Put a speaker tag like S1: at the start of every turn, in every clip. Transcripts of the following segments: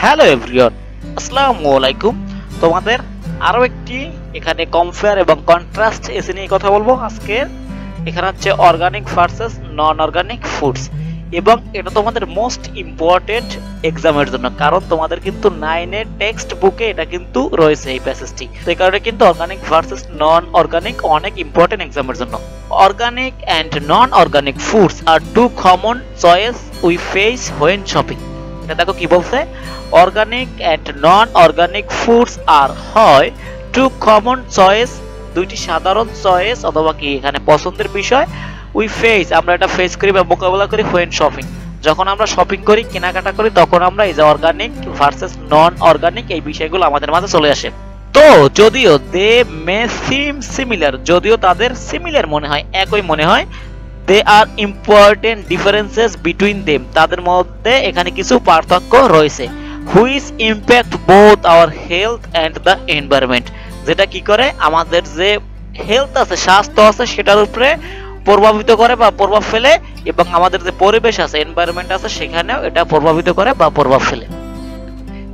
S1: Hello everyone, আসসালামু আলাইকুম। তোমাদের আরো একটি এখানে কম্পেয়ার এবং কন্ট্রাস্ট এসে নিয়ে কথা বলবো আজকে। এখানে হচ্ছে organic versus non organic foods, এবং এটা তোমাদের মোস্ট ইম্পর্টেন্ট এক্সামের জন্য, কারণ তোমাদের কিন্তু 9 এর টেক্সট বুকে এটা কিন্তু রয়েছে এই প্যাসেজটি। তো এই কারণে কিন্তু অর্গানিক ভার্সেস নন অর্গানিক অনেক ইম্পর্টেন্ট এক্সামের জন্য। Organic and non organic foods are two common choice we face when shopping. এটা দেখো কি বলছে, organic and non organic foods are হয় টু কমন চয়েস, দুইটি সাধারণ চয়েস অথবা কি এখানে পছন্দের বিষয়। উই ফেস, আমরা এটা ফেস করি বা মোকাবেলা করি হোয়েন শপিং, যখন আমরা শপিং করি, কেনাকাটা করি, তখন আমরা এই যে অর্গানিক ভার্সেস নন অর্গানিক এই বিষয়গুলো আমাদের মাঝে চলে আসে। তো যদিও দে মে সিম সিমিলার, যদিও তাদের সিমিলার মনে হয়, একই মনে হয়, দে আর ইম্পর্টেন্ট ডিফারেন্সেস বিটুইন দেম, তাদের মধ্যে এখানে কিছু পার্থক্য রয়েছে। Which impact both our health and the environment, যেটা কি করে আমাদের যে হেলথ আছে, স্বাস্থ্য আছে, সেটার উপরে প্রভাবিত করে বা প্রভাব ফেলে, এবং আমাদের যে পরিবেশ আছে, এনভায়রনমেন্ট আছে, সেখানেও এটা প্রভাবিত করে বা প্রভাব ফেলে।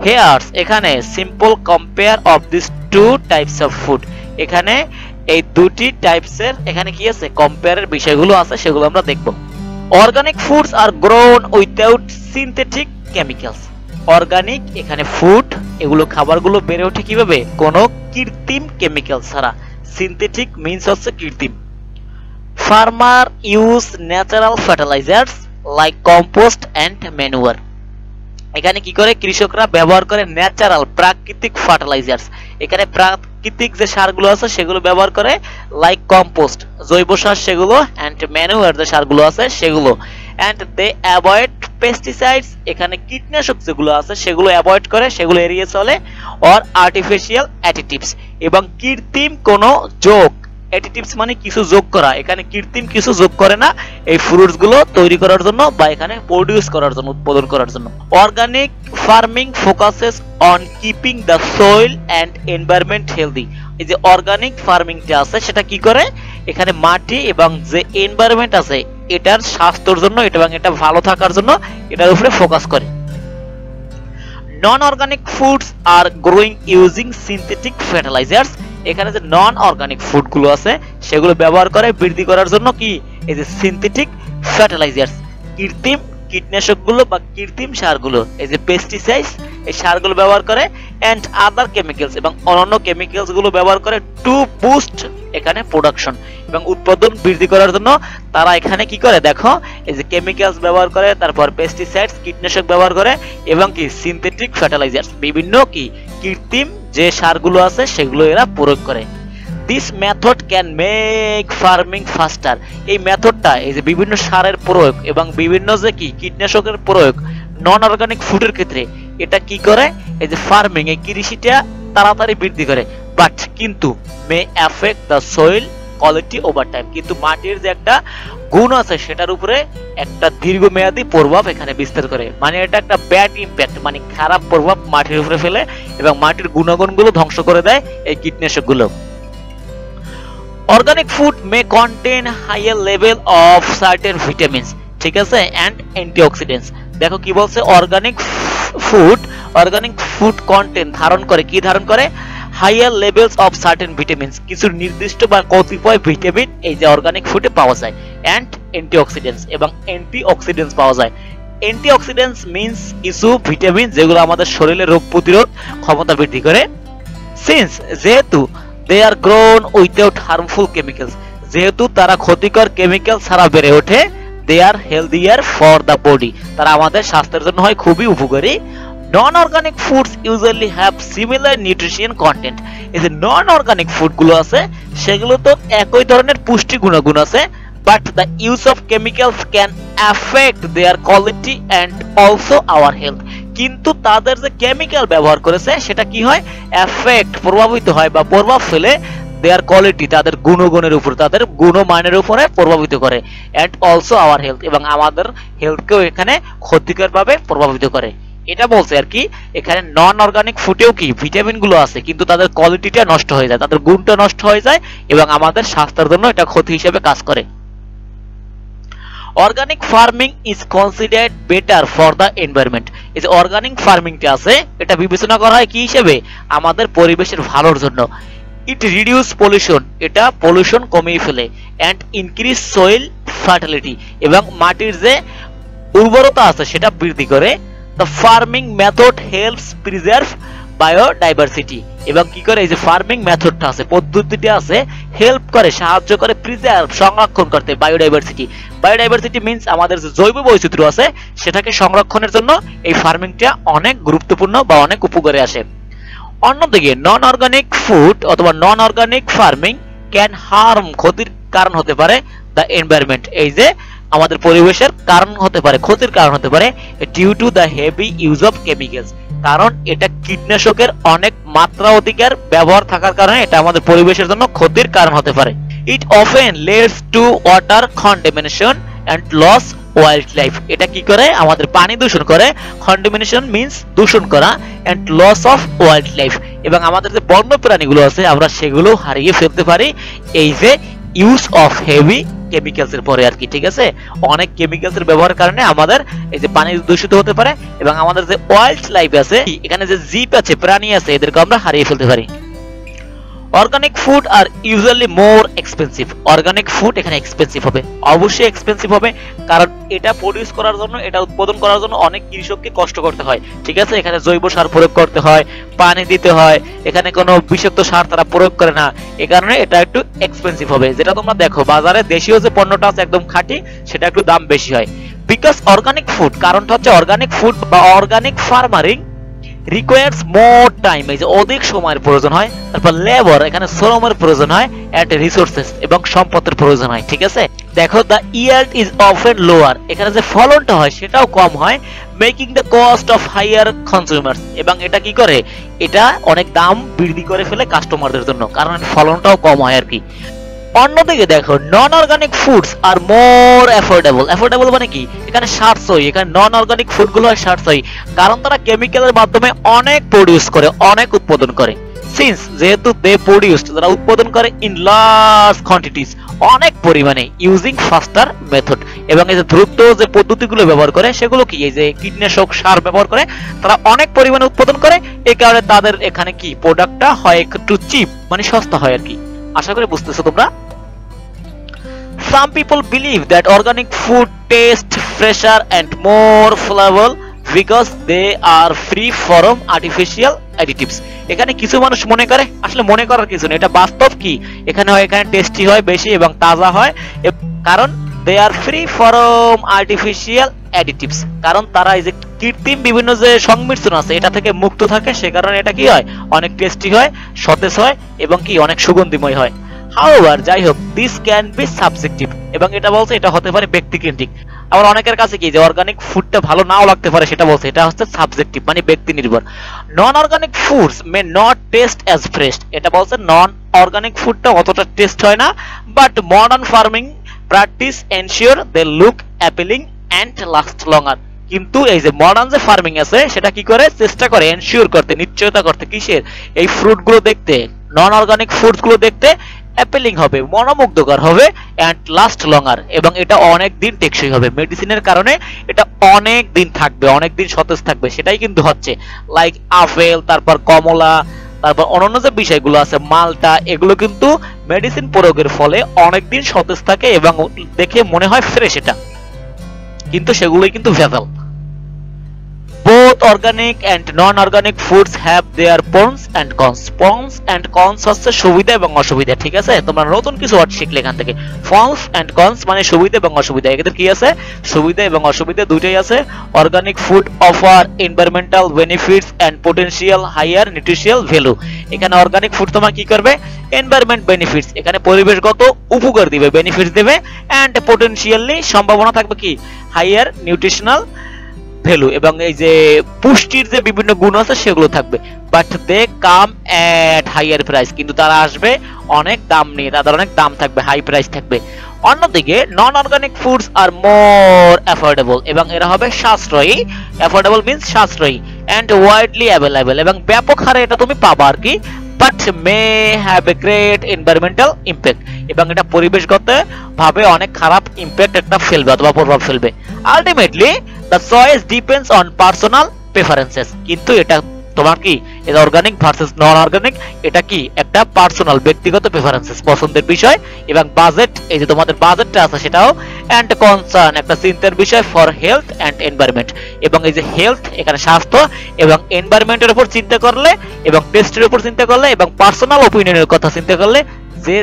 S1: হেয়ার্স, এখানে simple compare of this two types of food, এখানে এই দুটি টাইপসের এখানে কি আছে কম্পেয়ারের বিষয়গুলো আছে, সেগুলো আমরা দেখব। অর্গানিক ফুডস আর grown without synthetic chemicals. Organic এখানে ফুড, এগুলো খাবারগুলো বেড়ে ওঠে কিভাবে, কোনো কৃত্রিম কেমিক্যাল ছাড়া। সিনথেটিক মিন্স হচ্ছে কৃত্রিম। Farmer use natural fertilisers like compost and manure. এখানে কি করে কৃষকরা ব্যবহার করে ন্যাচারাল প্রাকৃতিক ফার্টিলাইজার্স, এখানে প্রাকৃতিক যে সারগুলো আছে সেগুলো ব্যবহার করে, লাইক কম্পোস্ট জৈব সার সেগুলো, অ্যান্ড ম্যানুয়ার যে সারগুলো আছে সেগুলো। অ্যান্ড দে অ্যাভয়েড পেস্টিসাইডস, এখানে কীটনাশক যেগুলো আছে সেগুলো অ্যাভয়েড করে, সেগুলো এড়িয়ে চলে। অর আর্টিফিশিয়াল অ্যাডিটিভস, এবং কৃত্রিম কোনো যোগ, অ্যাডিটিভস মানে কিছু যোগ করা, এখানে কৃত্রিম কিছু যোগ করে না এই ফ্রুটস গুলো তৈরি করার জন্য বা এখানে প্রোডিউস করার জন্য, উৎপাদন করার জন্য। Organic farming focuses on keeping the soil and environment healthy. এই যে অর্গানিক ফার্মিংটা আছে সেটা কি করে, এখানে মাটি এবং যে এনভায়রনমেন্ট আছে এটার স্বাস্থ্যের জন্য এবং এটা ভালো থাকার জন্য এটার উপরে ফোকাস করে। নন অর্গানিক ফুডস আর গ্রোয়িং ইউজিং সিনথেটিক ফার্টিলাইজার্স, এখানে যে নন অর্গানিক ফুড গুলো আছে সেগুলো ব্যবহার করে বৃদ্ধি করার জন্য কি, এই যে সিনথেটিক ফার্টিলাইজার্স, কৃত্রিম কীটনাশকগুলো বা কৃত্রিম সারগুলো, এই যে পেস্টিসাইডস, এই সারগুলো ব্যবহার করে। অ্যান্ড আদার কেমিক্যালস, এবং অন্যান্য কেমিক্যালস গুলো ব্যবহার করে টু বুস্ট এখানে প্রোডাকশন, এবং উৎপাদন বৃদ্ধি করার জন্য তারা এখানে কি করে, দেখো এই যে কেমিক্যালস ব্যবহার করে, তারপর পেস্টিসাইডস কীটনাশক ব্যবহার করে, এবং কি সিনথেটিক ফার্টিলাইজার্স বিভিন্ন কি কৃত্রিম যে সারগুলো আছে সেগুলো এরা প্রয়োগ করে। This method can make farming ফাস্টার, এই মেথডটা এই যে বিভিন্ন সারের প্রয়োগ এবং বিভিন্ন যে কি কীটনাশকের প্রয়োগ নন অর্গানিক ফুডের ক্ষেত্রে, এটা কি করে, এই যে ফার্মিং এই কৃষিটা তাড়াতাড়ি বৃদ্ধি করে, বাট কিন্তু may affect the soil quality over time, কিন্তু মাটির যে একটা গুণ আছে সেটার উপরে একটা দীর্ঘমেয়াদী প্রভাব এখানে বিস্তার করে, মানে এটা একটা ব্যাড ইম্প্যাক্ট, মানে খারাপ প্রভাব মাটির উপরে ফেলে এবং মাটির গুণাগুণগুলো ধ্বংস করে দেয় এই কীটনাশকগুলো। Organic food may contain higher level of certain vitamins, ঠিক আছে, অ্যান্ড অ্যান্টিঅক্সিডেন্টস। দেখো কি বলছে, অর্গানিক ফুড কন্টেন ধারণ করে, কি ধারণ করে, higher levels of certain vitamins, কিছু নির্দিষ্ট বা কতিপয় ভিটামিন এই যে অর্গানিক ফুডে পাওয়া যায়। অ্যান্ড অ্যান্টিঅক্সিডেন্টস, এবং অ্যান্টিঅক্সিডেন্টস পাওয়া যায়। অ্যান্টিঅক্সিডেন্টস মিন্স কিছু ভিটামিন যেগুলো আমাদের শরীরে রোগ প্রতিরোধ ক্ষমতা বৃদ্ধি করে। সিন্স, যেহেতু they are grown without harmful chemicals, যেহেতু তারা ক্ষতিকর কেমিক্যাল ছাড়া বেড়ে ওঠে, they are healthier for the body, তারা আমাদের স্বাস্থ্যের জন্য হয় খুবই উপকারী। Non organic foods usually have similar nutrition content, এই যে নন অর্গানিক ফুড গুলো আছে সেগুলো তো একই ধরনের পুষ্টি গুণাগুণ আছে, but the use of chemicals can affect there quality and also our health, কিন্তু তাদের যে কেমিক্যাল ব্যবহার করেছে সেটা কি হয়, এফেক্ট প্রভাবিত হয় বা প্রভাব ফেলে দেয়ার কোয়ালিটি, তাদের গুণগুণের উপর, তাদের গুণমানের উপরে প্রভাবিত করে। অ্যান্ড অলসো আওয়ার হেলথ, এবং আমাদের হেলথকেও এখানে ক্ষতিকর ভাবে প্রভাবিত করে। এটা বলছে আর কি, এখানে নন অর্গানিক ফুডেও কি ভিটামিন গুলো আছে কিন্তু তাদের কোয়ালিটিটা নষ্ট হয়ে যায়, তাদের গুণটা নষ্ট হয়ে যায় এবং আমাদের স্বাস্থ্যের জন্য এটা ক্ষতি হিসেবে কাজ করে। Organic farming is considered better for the environment. এই যে অর্গানিক ফার্মিংটা আছে এটা বিবেচনা করা হয় কি হিসেবে, আমাদের পরিবেশের ভালোর জন্য। ইট রিডিউস পলিউশন, এটা পলিউশন কমিয়ে ফেলে, অ্যান্ড ইনক্রিজ সয়েল ফার্টিলিটি, এবং মাটির যে উর্বরতা আছে সেটা বৃদ্ধি করে। The farming method helps preserve biodiversity, এবং কি করে এই যে ফার্মিং মেথডটা আছে, পদ্ধতিটা আছে, হেল্প করে, সাহায্য করে প্রিজার্ভ, সংরক্ষণ করতে বায়োডাইভার্সিটি। বায়োডাইভার্সিটি মিন্স আমাদের যে জৈব বৈচিত্র্য আছে সেটাকে সংরক্ষণের জন্য এই ফার্মিংটা অনেক গুরুত্বপূর্ণ বা অনেক উপকারে আসে। অন্যদিকে নন অর্গানিক ফুড অথবা নন অর্গানিক ফার্মিং ক্যান হার্ম, ক্ষতির কারণ হতে পারে দ্য এনভায়রনমেন্ট, এই যে আমাদের পরিবেশের কারণ হতে পারে, ক্ষতির কারণ হতে পারে, due to the heavy use of chemicals, কারণ এটা কীটনাশকের অনেক মাত্রা অধিকার ব্যবহার থাকার কারণে এটা আমাদের পরিবেশের জন্য ক্ষতির কারণ হতে পারে। It often leads to water contamination and loss wildlife, এটা কি করে আমাদের পানি দূষণ করে, কন্টামিনেশন মিন্স দূষণ করা, and loss of wildlife, এবং আমাদের যে বন্য প্রাণীগুলো আছে আমরা সেগুলো হারিয়ে ফেলতে পারি এই যে ইউজ অফ হেভি কেমিক্যালস এর পরে আর কি। ঠিক আছে, অনেক কেমিক্যালস এর ব্যবহারের কারণে আমাদের এই যে পানি দূষিত হতে পারে, এবং আমাদের যে ওয়াইল্ড লাইফ আছে, এখানে যে জীব আছে, প্রাণী আছে, এদেরকে আমরা হারিয়ে ফেলতে পারি। Organic food are usually more expensive, organic food এখানে এক্সপেন্সিভ হবে, অবশ্যই এক্সপেন্সিভ হবে, কারণ এটা প্রডিউস করার জন্য, এটা উৎপাদন করার জন্য অনেক কৃষককে কষ্ট করতে হয়। ঠিক আছে, এখানে জৈব সার প্রয়োগ করতে হয়, পানি দিতে হয়, এখানে কোনো বিষাক্ত সার তারা প্রয়োগ করে না, এই কারণে এটা একটু এক্সপেন্সিভ হবে। যেটা তোমরা দেখো বাজারে দেশীয় যে পণ্যটা আছে একদম খাঁটি, সেটা একটু দাম বেশি হয়। বিকজ অর্গানিক ফুড, কারণটা হচ্ছে অর্গানিক ফুড বা অর্গানিক ফার্মারিং রিকোয়ার্স মোর টাইম, এই যে অধিক সময়ের প্রয়োজন হয়, তারপর লেবার, এখানে শ্রমের প্রয়োজন হয়, এন্ড রিসোর্সেস, এবং সম্পদের প্রয়োজন হয়। ঠিক আছে, দেখো the yield is often lower, এখানে যে ফলনটা হয় সেটাও কম হয়, making the cost of higher consumers, এবং এটা কি করে, এটা অনেক দাম বৃদ্ধি করে ফেলে কাস্টমারদের জন্য, কারণ ফলনটাও কম হয় আর কি। অন্যদিকে দেখো নন অর্গানিক ফুডস আর মোর অ্যাফোর্ডেবল, অ্যাফোর্ডেবল মানে কি, এখানে সাশ্রয়ী, এখানে নন অর্গানিক ফুড গুলো হয় সাশ্রয়ী, কারণ তারা কেমিক্যালের মাধ্যমে অনেক প্রডিউস করে, অনেক উৎপাদন করে। সিন্স যেহেতু দে প্রডিউসড, তারা উৎপাদন করে ইন লার্জ কোয়ান্টিটিস, অনেক পরিমাণে, ইউজিং ফাস্টার মেথড, এবং এই যে দ্রুত যে পদ্ধতিগুলো ব্যবহার করে সেগুলো কি, এই যে কীটনাশক সার ব্যবহার করে তারা অনেক পরিমাণে উৎপাদন করে, এই কারণে তাদের এখানে কি প্রোডাক্টটা হয় একটু চিপ, মানে সস্তা হয় আর কি। আশা করি বুঝতেছো তোমরা। Some people believe that organic food tastes fresher and more flavorful because they are free from artificial additives, এখানে কিছু মানুষ মনে করে, আসলে মনে করার কিছু নেই, এটা বাস্তব কি, এখানে হয়, এখানে টেস্টি হয় বেশি এবং তাজা হয়, কারণ they are free from artificial additives, কারণ তারা এই যে কৃত্রিম বিভিন্ন যে সংমিশ্রণ আছে এটা থেকে মুক্ত থাকে, সে কারণে এটা কি হয়, অনেক টেস্টি হয়, সতেজ হয়, এবং কি অনেক সুগন্ধিময় হয়। However, যাই হোক, this can be subjective, এবং এটা বলছে এটা হতে পারে ব্যক্তিকেন্দ্রিক। আবার অনেকের কাছে কি যে অর্গানিক ফুডটা ভালো নাও লাগতে পারে, সেটা বলছে এটা হচ্ছে সাবজেক্টিভ, মানে ব্যক্তি নির্ভর। Non organic foods may not taste as fresh, এটা বলছে নন অর্গানিক ফুডটা অতটা টেস্ট হয় না, but modern farming practice ensure they look appealing and last longer, কিন্তু এই যে মডার্ন যে ফার্মিং আছে সেটা কি করে, চেষ্টা করে এনশিওর করতে, নিশ্চয়তা করতে, কিসের, এই ফ্রুট গুলো দেখতে, নন অর্গানিক ফুডস গুলো দেখতে অ্যাপিলিং হবে, মনোমুগ্ধকর হবে, এন্ড লাস্ট লঙ্গার, এবং এটা অনেক দিন টেকসই হবে, মেডিসিনের কারণে এটা অনেক দিন থাকবে, অনেক দিন সতেজ থাকবে, সেটাই কিন্তু হচ্ছে। লাইক আপেল, তারপর কমলা, তারপর অন্যান্য যে বিষয়গুলো আছে, মালটা, এগুলো কিন্তু মেডিসিন প্রয়োগের ফলে অনেক দিন সতেজ থাকে এবং দেখে মনে হয় ফ্রেশ, এটা কিন্তু সেগুলোই কিন্তু ভেজাল। Both organic and non-organic foods have their pros and cons. Pros and cons হচ্ছে সুবিধা এবং অসুবিধা। ঠিক আছে, তোমরা নতুন কিছু ওয়ার্ড শিখলে এখান থেকে। Pros and cons মানে সুবিধা এবং অসুবিধা। এদের কি আছে, সুবিধা এবং অসুবিধা দুইটাই আছে। Organic food offer environmental benefits and potential higher nutritional value. এখানে অর্গানিক ফুড তোমার কি করবে, এনভায়রনমেন্ট বেনিফিটস, এখানে পরিবেশগত উপকার দিবে, বেনিফিটস দিবে, এন্ড পটেনশিয়ালি সম্ভাবনা থাকবে কি, হাইয়ার নিউট্রিশনাল ভ্যালু, এবং এই যে পুষ্টির যে বিভিন্ন গুণ আছে সেগুলো থাকবে। But they come at higher price, কিন্তু তারা আসবে অনেক দাম নিয়ে, তাদের অনেক দাম থাকবে, হাই প্রাইস থাকবে। অন্যদিকে নন অর্গানিক ফুডস আর মোর অ্যাফোর্ডেবল, এবং এরা হবে সাশ্রয়ী, অ্যাফোর্ডেবল মিন্স সাশ্রয়ী, এন্ড ওয়াইডলি অ্যাভেলেবল, এবং ব্যাপক হারে এটা তুমি পাবা আর কি, but may have a great environmental impact, এবং এটা পরিবেশগত ভাবে অনেক খারাপ ইম্প্যাক্ট একটা ফেলবে অথবা প্রভাব ফেলবে। Ultimately the choice depends on personal preferences, কিন্তু এটা তোমার কি এটা অর্গানিক ভার্সেস নন অর্গানিক, এটা কি একটা পার্সোনাল ব্যক্তিগত প্রেফারেন্সেস, পছন্দের বিষয়। এবং বাজেট, এই যে তোমাদের বাজেটটা আছে সেটাও এন্ড কনসার্ন একটা চিন্তার বিষয় ফর হেলথ এন্ড এনভায়রনমেন্ট, এবং এই যে হেলথ এখানে স্বাস্থ্য এবং এনভায়রনমেন্টের উপর চিন্তা করলে এবং টেস্টের উপর চিন্তা করলে এবং পার্সোনাল অপিনিয়নের কথা চিন্তা করলে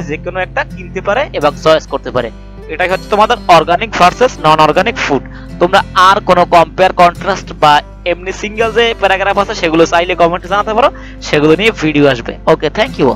S1: যে কোনো একটা কিনতে পারে এবং চয়েস করতে পারে। এটাই হচ্ছে তোমাদের organic versus non organic food. তোমরা আর কোনো কম্পেয়ার কন্ট্রাস্ট বা এমনি সিঙ্গেল যে প্যারাগ্রাফ আছে সেগুলো চাইলে কমেন্টে জানাতে পারো, সেগুলো নিয়ে ভিডিও আসবে। ওকে, থ্যাংক ইউ।